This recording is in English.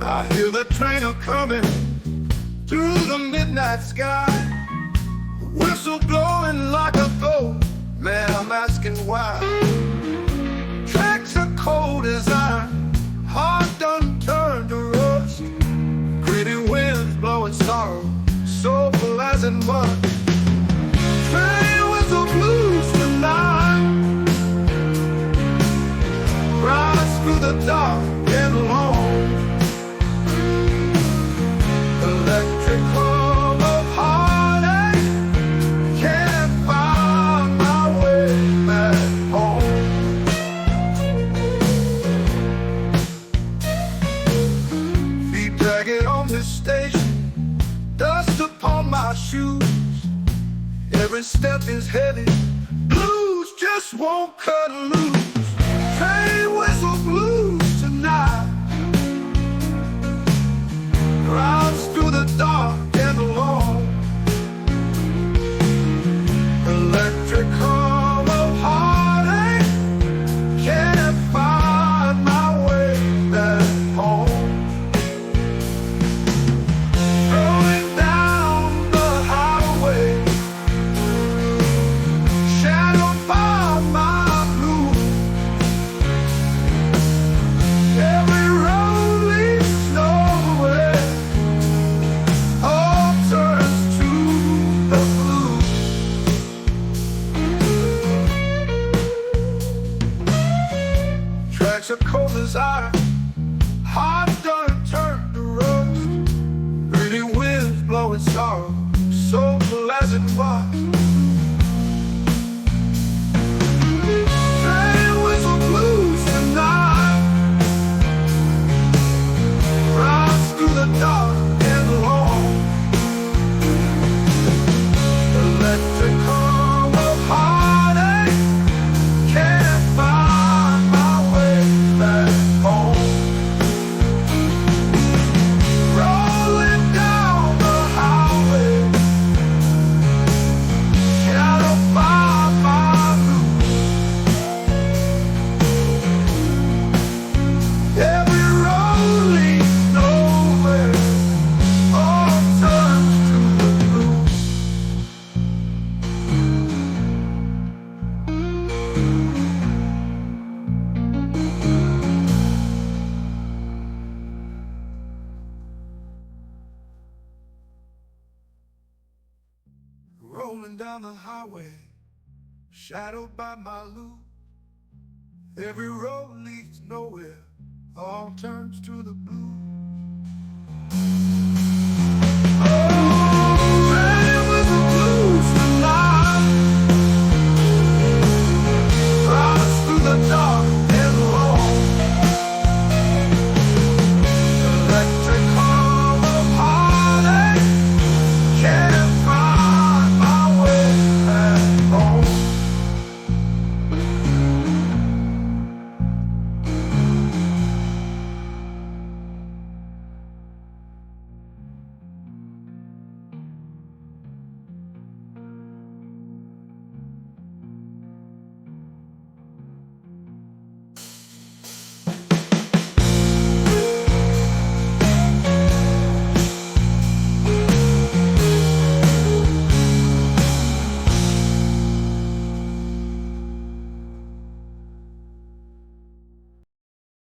I hear the train a-coming through the midnight sky. Whistle blowing like a ghost, man, I'm asking why. Tracks are cold as iron, heart done turned to rust. Gritty winds blowing sorrow, soulful as in mud. Train whistle blues tonight, rise through the dark and long. Electric hum of heartache, can't find my way back home. Feet dragging on this station, dust upon my shoes. Every step is heavy, blues just won't cut loose. Train whistle blues tonight, rides through the dark and alone. Electric hum of heartache, can't find my way back home. Rolling down the highway, shadowed by my blue. Every road leads nowhere, all turns to the blue. Tracks are cold as iron, heart done turned to rust. Gritty winds blowing sorrow, soulful as it was. Train whistle blues tonight, rise through the dark and long. Electric hum of heartache, can't find my way back home. Rolling down the highway, shadowed by my blue. Every road leads nowhere, all turns to the blue. Rolling down the highway, shadowed by my loop. Every road leads nowhere, all turns to the blue.